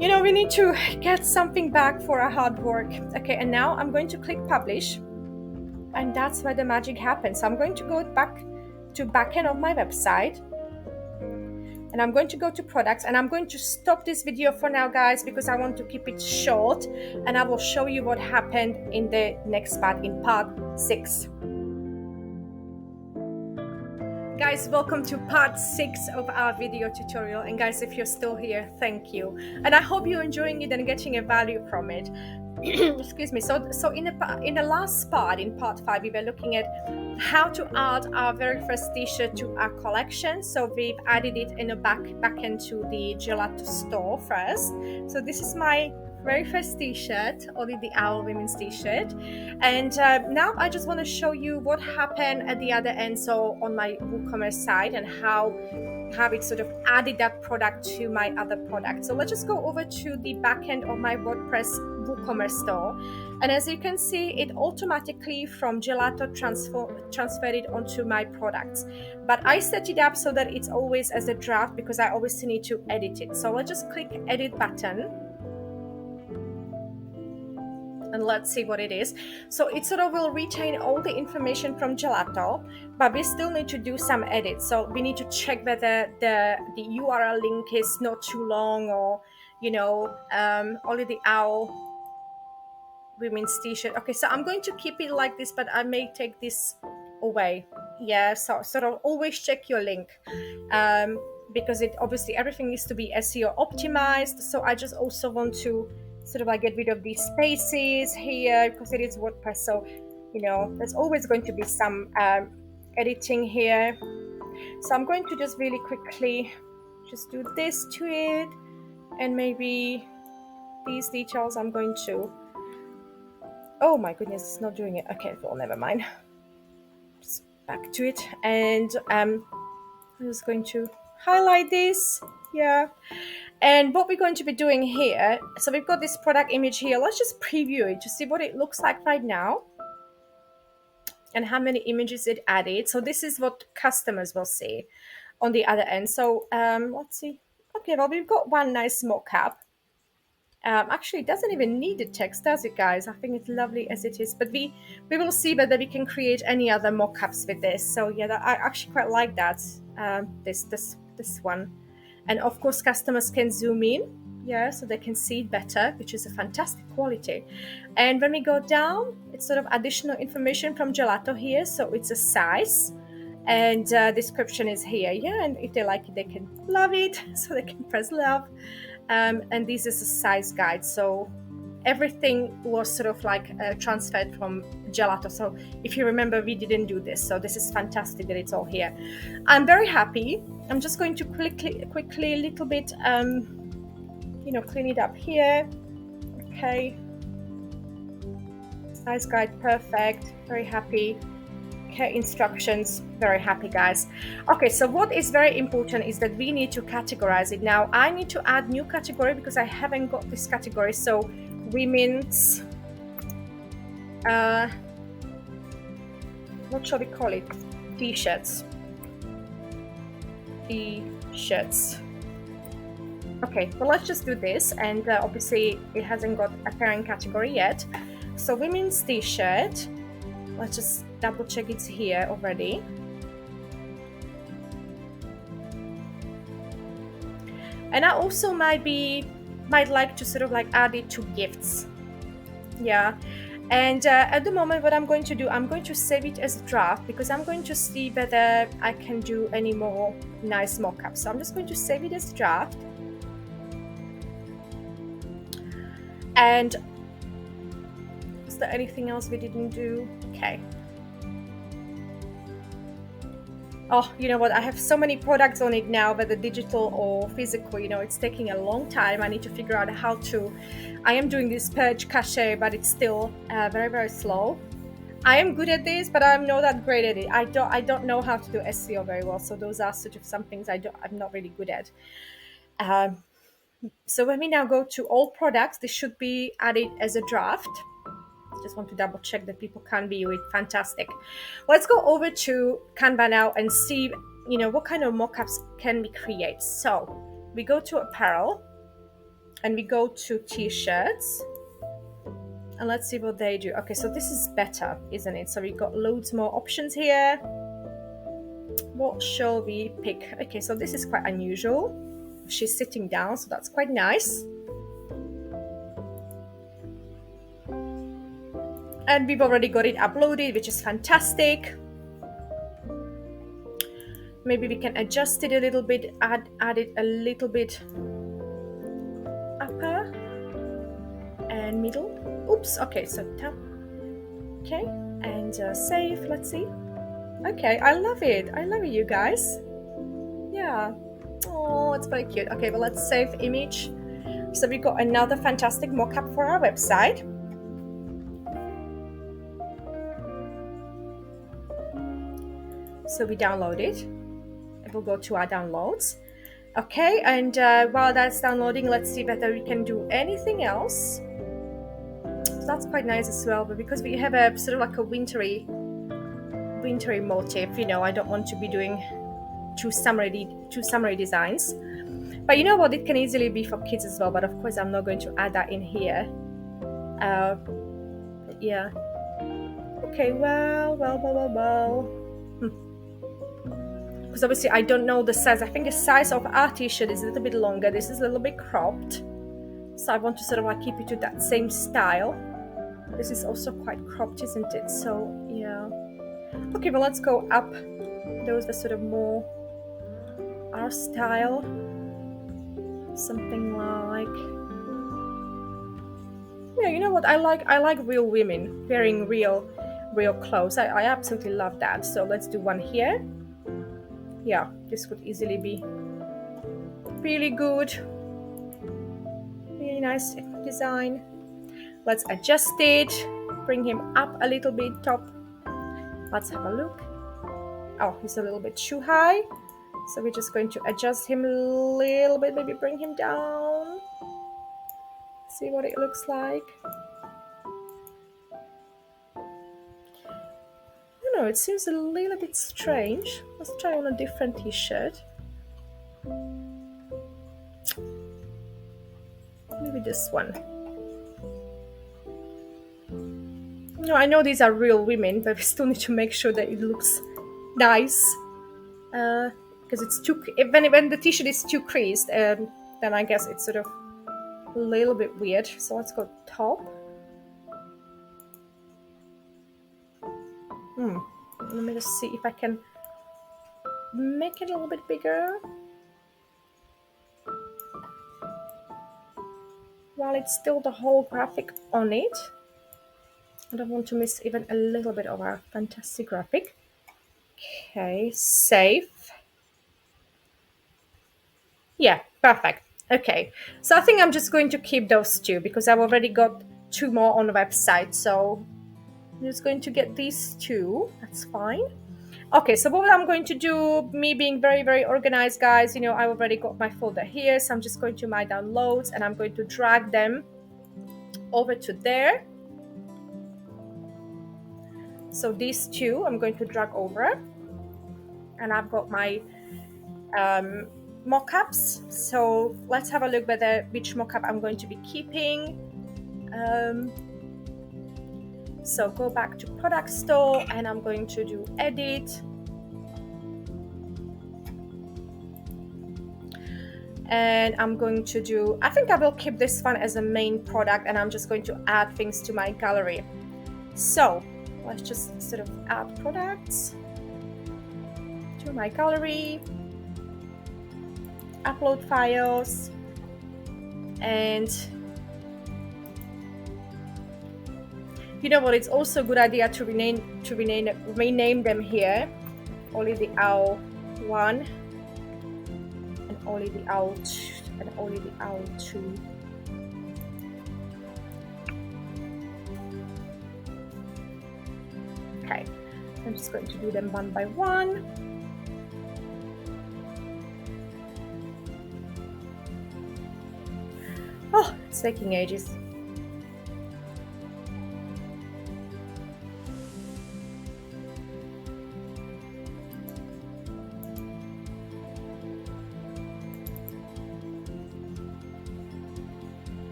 you know, we need to get something back for our hard work. Okay, and now I'm going to click publish, and that's where the magic happens. So I'm going to go back to backend of my website, and I'm going to go to products, and I'm going to stop this video for now, guys, because I want to keep it short, and I will show you what happened in the next part, in part 6. Guys, welcome to part 6 of our video tutorial, and guys, if you're still here, thank you, and I hope you're enjoying it and getting a value from it. Excuse me. So in the last part, in part 5, we were looking at how to add our very first t-shirt to our collection. So we've added it in a back end to the Gelato store first. So this is my very first t-shirt, Ollie the Owl women's t-shirt, and now I just want to show you what happened at the other end, so on my WooCommerce side, and how it sort of added that product to my other product. So let's just go over to the back end of my WordPress WooCommerce store, and as you can see, it automatically from Gelato transferred it onto my products, but I set it up so that it's always as a draft, because I always need to edit it. So let's just click edit button, and let's see what it is. So it sort of will retain all the information from Gelato, but we still need to do some edits. So we need to check whether the URL link is not too long, or, you know, Ollie the Owl women's t-shirt. Okay, so I'm going to keep it like this, but I may take this away. Yeah, so sort of always check your link, because it obviously everything needs to be SEO optimized. So I just also want to sort of like get rid of these spaces here, because it is WordPress, so you know there's always going to be some editing here. So I'm going to just really quickly just do this to it, and maybe these details I'm going to, oh my goodness, it's not doing it. Okay, well, never mind, just back to it, and I'm just going to highlight this. Yeah. And what we're going to be doing here, so we've got this product image here. Let's just preview it to see what it looks like right now and how many images it added. So this is what customers will see on the other end. So let's see. Okay, well, we've got one nice mock-up. Actually, it doesn't even need the text, does it, guys? I think it's lovely as it is. But we will see whether we can create any other mock-ups with this. So yeah, I actually quite like that. This one. And of course, customers can zoom in, yeah, so they can see it better, which is a fantastic quality. And when we go down, it's sort of additional information from Gelato here. So it's a size, and description is here, yeah. And if they like it, they can love it, so they can press love. And this is a size guide. So everything was sort of like transferred from Gelato. So if you remember, we didn't do this. So this is fantastic that it's all here. I'm very happy. I'm just going to quickly a little bit, you know, clean it up here. Okay. Size guide, perfect. Very happy. Okay, instructions, very happy, guys. Okay, so what is very important is that we need to categorize it. Now, I need to add new category because I haven't got this category. So women's what shall we call it? T-shirts. T-shirts. Okay, well, let's just do this, and obviously it hasn't got a parent category yet. So women's t-shirt, let's just double check it's here already. And I also might like to sort of like add it to gifts. Yeah. And at the moment, what I'm going to do, I'm going to save it as a draft because I'm going to see whether I can do any more nice mock-ups. So I'm just going to save it as a draft. And is there anything else we didn't do? Okay. Oh, you know what? I have so many products on it now, whether digital or physical. You know, it's taking a long time. I need to figure out how to. I am doing this purge cache, but it's still very, very slow. I am good at this, but I'm not that great at it. I don't know how to do SEO very well. So those are sort of some things I'm not really good at. So when we now go to all products, this should be added as a draft. Just want to double check that people can view it. Fantastic. Let's go over to Canva now and see, you know, what kind of mockups can we create. So we go to apparel and we go to t-shirts and let's see what they do. Okay, so this is better, isn't it? So we got loads more options here. What shall we pick? Okay, so this is quite unusual. She's sitting down, so that's quite nice. And we've already got it uploaded, which is fantastic. Maybe we can adjust it a little bit, add it a little bit upper and middle. Oops, okay, so tap. Okay, and save, let's see. Okay, I love it, you guys. Yeah, oh, it's very cute. Okay, well, let's save image. So we got another fantastic mockup for our website. So we download it. It will go to our downloads. Okay, and while that's downloading, let's see whether we can do anything else. So that's quite nice as well, but because we have a sort of like a wintry motif, you know, I don't want to be doing too summery designs. But you know what, it can easily be for kids as well, but of course I'm not going to add that in here. Yeah. Okay, well. Because obviously I don't know the size. I think the size of our t-shirt is a little bit longer. This is a little bit cropped. So I want to sort of like keep it to that same style. This is also quite cropped, isn't it? So yeah. Okay, well, let's go up. Those are sort of more our style. Something like, yeah, you know what? I like real women wearing real clothes. I absolutely love that. So let's do one here. Yeah, this could easily be really good. Really nice design. Let's adjust it, bring him up a little bit top. Let's have a look. Oh, he's a little bit too high. So we're just going to adjust him a little bit, maybe bring him down. See what it looks like. I don't know, it seems a little bit strange. Let's try on a different t-shirt. Maybe this one. No, I know these are real women, but we still need to make sure that it looks nice. Because it's too, when the t-shirt is too creased, then I guess it's sort of a little bit weird. So let's go top. Let me just see if I can make it a little bit bigger. While it's still the whole graphic on it. I don't want to miss even a little bit of our fantastic graphic. Okay, save. Yeah, perfect. Okay, so I think I'm just going to keep those two because I've already got two more on the website. So I'm just going to get these two. That's fine. Okay, so what I'm going to do, me being very, very organized, guys, you know, I already got my folder here. So I'm just going to my downloads and I'm going to drag them over to there. So these two I'm going to drag over, and I've got my mock-ups. So let's have a look which mock-up I'm going to be keeping. So go back to product store, and I'm going to do edit, and I'm going to do, I think I will keep this one as a main product, and I'm just going to add things to my gallery. So let's just sort of add products to my gallery, upload files, and you know what, it's also a good idea to rename them here. Ollie the Owl 1 and Ollie the Owl 2 and Ollie the Owl 2. Okay, I'm just going to do them one by one. Oh, it's taking ages.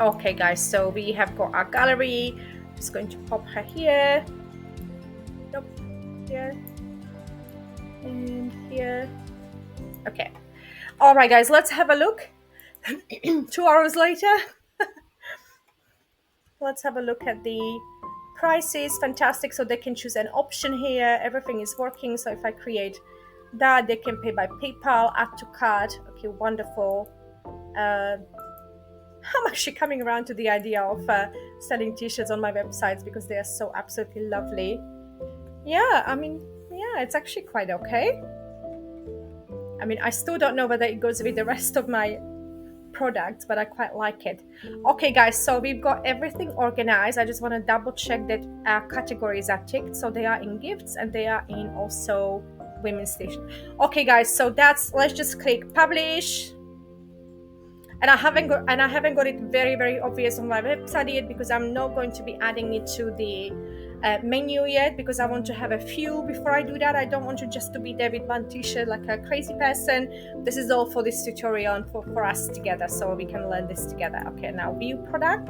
Okay guys, so we have got our gallery. Just going to pop her here. Nope, here and here. Okay, all right guys, let's have a look. 2 hours later. Let's have a look at the prices. Fantastic. So they can choose an option here. Everything is working. So if I create that, they can pay by PayPal, add to cart. Okay, wonderful. I'm actually coming around to the idea of selling t-shirts on my websites because they are so absolutely lovely. Yeah, I mean, yeah, it's actually quite okay. I mean, I still don't know whether it goes with the rest of my products, but I quite like it. Okay guys, so we've got everything organized. I just want to double check that our categories are ticked. So they are in gifts and they are in also women's station. Okay guys, so let's just click publish. And I haven't got it very obvious on my website yet because I'm not going to be adding it to the menu yet because I want to have a few before I do that. I don't want to just to be there with one t-shirt like a crazy person. This is all for this tutorial and for us together, so we can learn this together. Okay, now view product.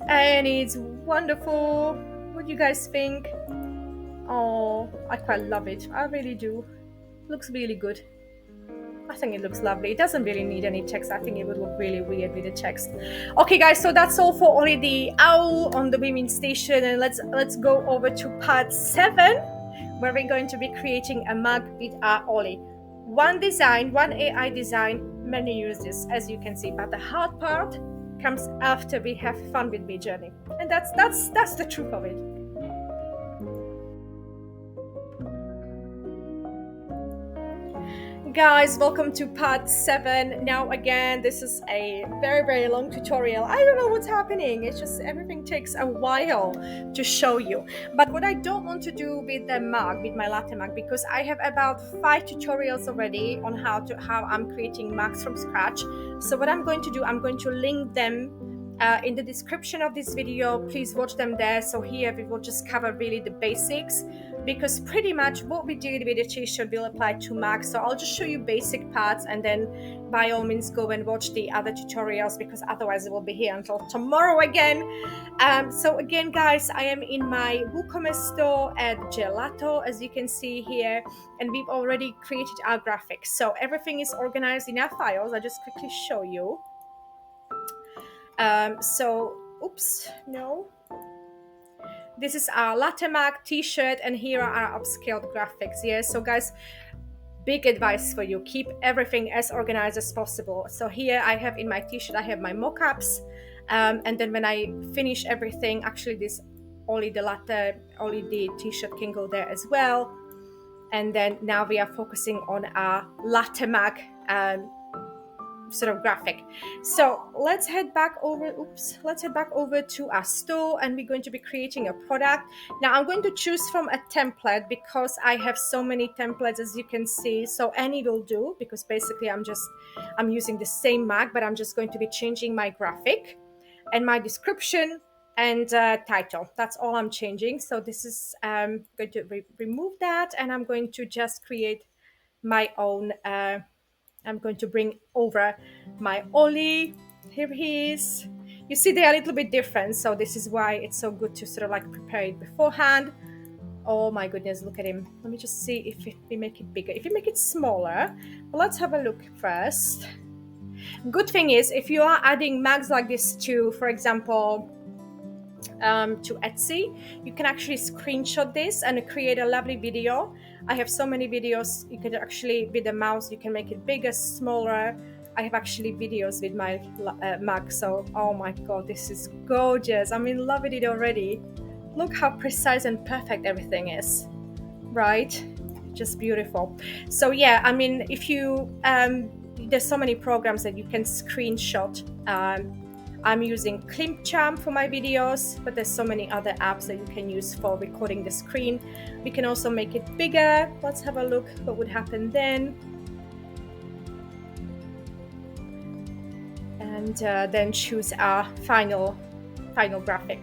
And it's wonderful. What do you guys think? Oh, I quite love it. I really do. Looks really good. I think it looks lovely. It doesn't really need any text. I think it would look really weird with the text. Okay guys, so that's all for Ollie the Owl on the women's station, and let's go over to part 7 where we're going to be creating a mug with our Ollie. One AI design, many uses as you can see, but the hard part comes after we have fun with Midjourney, and that's the truth of it. Guys, welcome to part 7. Now again, this is a very long tutorial. I don't know what's happening. It's just everything takes a while to show you. But what I don't want to do with the mug, with my latte mug, because I have about 5 tutorials already on how I'm creating mugs from scratch. So what I'm going to do, I'm going to link them in the description of this video. Please watch them there. So here we will just cover really the basics, because pretty much what we did with the t-shirt will apply to mugs. So I'll just show you basic parts, and then by all means go and watch the other tutorials, because otherwise it will be here until tomorrow again. So again guys, I am in my WooCommerce store at Gelato, as you can see here, and we've already created our graphics. So everything is organized in our files. I'll just quickly show you. This is our latte mug t-shirt, and here are our upscaled graphics. Yeah, so guys, big advice for you, keep everything as organized as possible. So here I have in my t-shirt, I have my mock-ups, and then when I finish everything, actually this Ollie the t-shirt can go there as well. And then now we are focusing on our latte mug sort of graphic. So let's head back over. Let's head back over to our store, and we're going to be creating a product. Now I'm going to choose from a template because I have so many templates, as you can see. So any will do, because basically I'm using the same mug, but I'm just going to be changing my graphic and my description and title. That's all I'm changing. So this is going to remove that, and I'm going to just create my own. I'm going to bring over my Ollie. Here he is. You see, they're a little bit different, so this is why it's so good to sort of like prepare it beforehand. Oh my goodness, look at him. Let me just see if we make it bigger. If we make it smaller, well, let's have a look first. Good thing is, if you are adding mags like this to, for example, to Etsy, you can actually screenshot this and create a lovely video. I have so many videos. You can actually, with the mouse, you can make it bigger, smaller. I have actually videos with my mug. So, oh my God, this is gorgeous. I'm in love with it already. Look how precise and perfect everything is, right? Just beautiful. So yeah, I mean, if you, there's so many programs that you can screenshot. I'm using Clipchamp for my videos, but there's so many other apps that you can use for recording the screen. We can also make it bigger. Let's have a look what would happen then. And then choose our final graphic.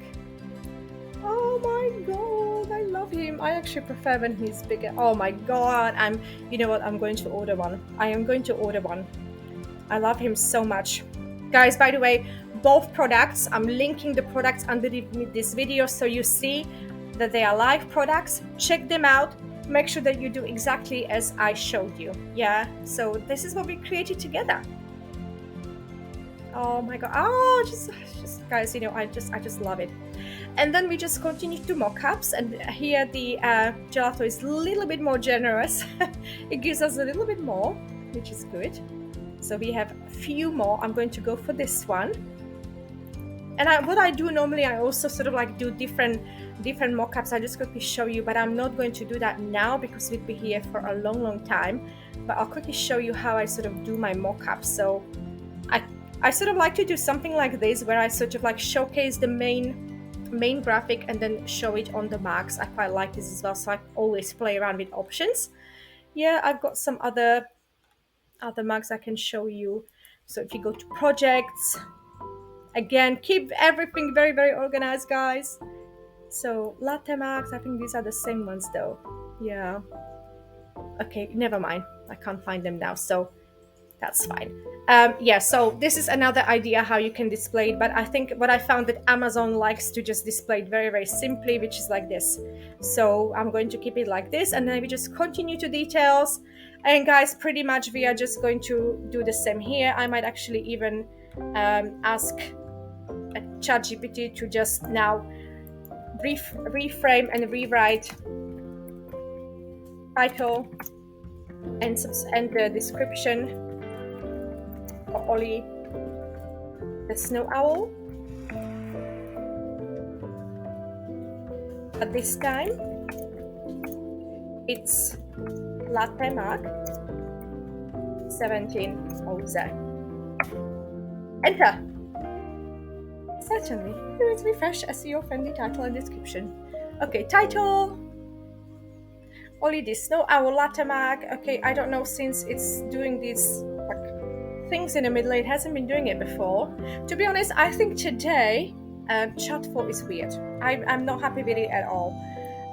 Oh my God, I love him. I actually prefer when he's bigger. Oh my God, you know what, I'm going to order one. I am going to order one. I love him so much. Guys, by the way, both products, I'm linking the products under this video so you see that they are live products. Check them out. Make sure that you do exactly as I showed you. Yeah, so this is what we created together. Oh my God. Oh, just guys, you know, I just love it. And then we just continue to mock-ups, and here the gelato is a little bit more generous. It gives us a little bit more, which is good. So we have a few more. I'm going to go for this one. And what I do normally, I also sort of like do different mock-ups. I just quickly show you, but I'm not going to do that now because we'll be here for a long time. But I'll quickly show you how I sort of do my mock-ups. So I sort of like to do something like this, where I sort of like showcase the main graphic and then show it on the mags. I quite like this as well, so I always play around with options. Yeah, I've got some other mags I can show you. So if you go to projects, again, keep everything very organized, guys. So latte mags, I think these are the same ones though. Yeah, okay, never mind, I can't find them now, so that's fine. Yeah, so this is another idea how you can display it, but I think what I found that Amazon likes to just display it very simply, which is like this. So I'm going to keep it like this, and then we just continue to details. And guys, pretty much we are just going to do the same here. I might actually even ask ChatGPT to just now reframe and rewrite title and the description for Ollie the Snow Owl. But this time it's latte mug 1700. Enter. Certainly. Let's refresh SEO friendly title and description. Okay, title Ollie the Snow Owl latte mug. Okay, I don't know, since it's doing these like things in the middle, it hasn't been doing it before. To be honest, I think today chat 4 is weird. I'm not happy with it at all.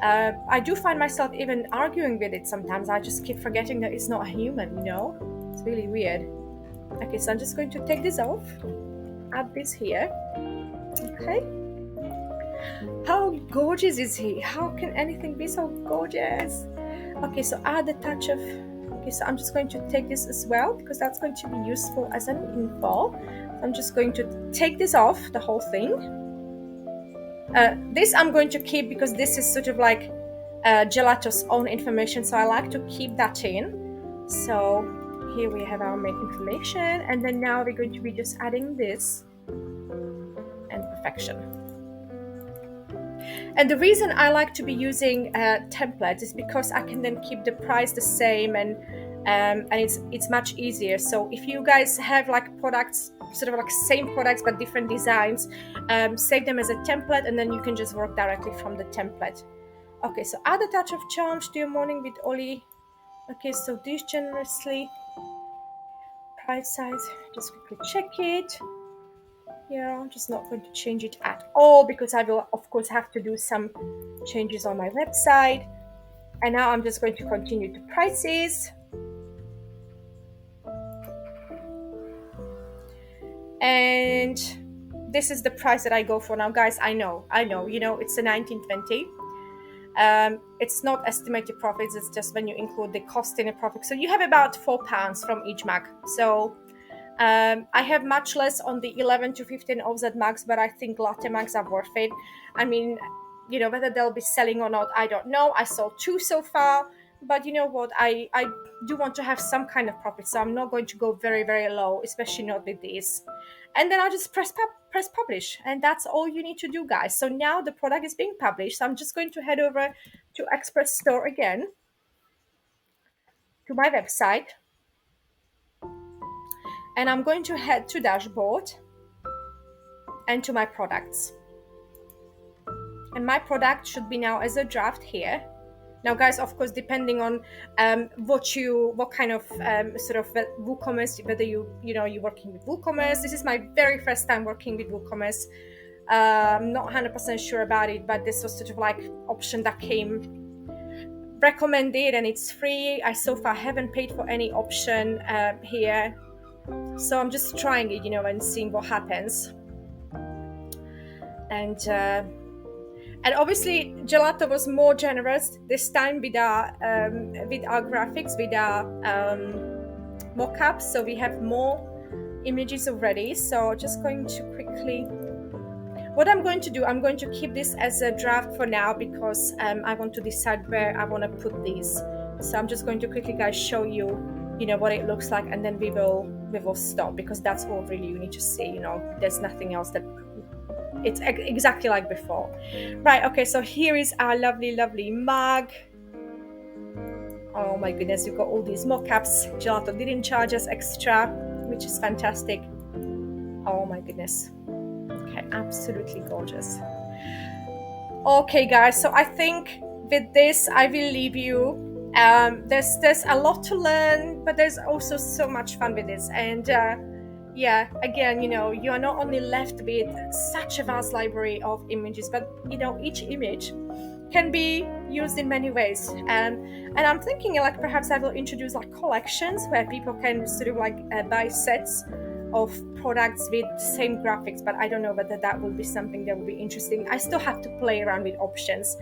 I do find myself even arguing with it sometimes. I just keep forgetting that it's not a human, you know? It's really weird. Okay, so I'm just going to take this off, add this here. Okay. How gorgeous is he? How can anything be so gorgeous? Okay, so add a touch of... Okay, so I'm just going to take this as well, because that's going to be useful as an info. So I'm just going to take this off, the whole thing. This I'm going to keep because this is sort of like Gelato's own information, so I like to keep that in. So here we have our main information, and then now we're going to be just adding this and perfection. And the reason I like to be using templates is because I can then keep the price the same, and and it's much easier. So if you guys have like products, sort of like same products but different designs, save them as a template, and then you can just work directly from the template. Okay, so add a touch of charm to your morning with Ollie. Okay, so this generously price size, just quickly check it. Yeah, I'm just not going to change it at all because I will of course have to do some changes on my website. And now I'm just going to continue to prices. And this is the price that I go for now, guys. I know, it's a 1920. It's not estimated profits, it's just when you include the cost in a profit. So you have about £4 from each mug. So I have much less on the 11 to 15 OZ mugs, but I think latte mugs are worth it. I mean, whether they'll be selling or not, I don't know. I sold 2 so far, but you know what? I do want to have some kind of profit, so I'm not going to go very, very low, especially not with these. And then I'll just press publish, and that's all you need to do, guys. So now the product is being published. So I'm just going to head over to Express Store again, to my website, and I'm going to head to dashboard and to my products. And my product should be now as a draft here. Now, guys, of course, depending on what kind of sort of WooCommerce, whether you're working with WooCommerce. This is my very first time working with WooCommerce. I'm not 100% sure about it, but this was sort of like option that came recommended, and it's free. I so far haven't paid for any option here, so I'm just trying it, and seeing what happens. And obviously, Gelato was more generous this time with our graphics, with our mock-ups. So we have more images already. So just going to quickly, what I'm going to do, I'm going to keep this as a draft for now because I want to decide where I want to put these. So I'm just going to quickly, guys, show you, what it looks like, and then we will stop because that's all really you need to see. There's nothing else that. It's exactly like before. Right, okay, so here is our lovely mug. Oh my goodness, we've got all these mock-ups. Gelato didn't charge us extra, which is fantastic. Oh my goodness. Okay, absolutely gorgeous. Okay, guys, so I think with this, I will leave you. There's a lot to learn, but there's also so much fun with this. And yeah, again, you are not only left with such a vast library of images, but each image can be used in many ways. And I'm thinking like perhaps I will introduce like collections where people can sort of like buy sets of products with the same graphics, but I don't know whether that will be something that will be interesting. I still have to play around with options,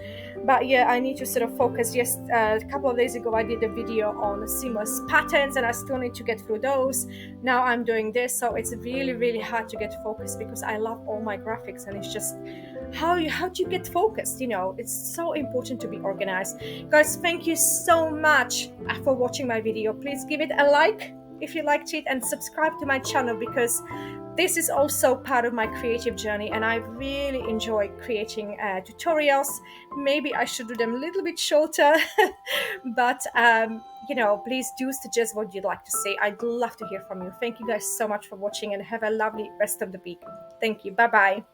but yeah, I need to sort of focus. Just a couple of days ago I did a video on seamless patterns, and I still need to get through those. Now I'm doing this, so it's really hard to get focused because I love all my graphics, and it's just how do you get focused? It's so important to be organized. Guys, thank you so much for watching my video. Please give it a like if you liked it, and subscribe to my channel because this is also part of my creative journey, and I really enjoy creating tutorials. Maybe I should do them a little bit shorter, but please do suggest what you'd like to see. I'd love to hear from you. Thank you guys so much for watching, and have a lovely rest of the week. Thank you. Bye bye.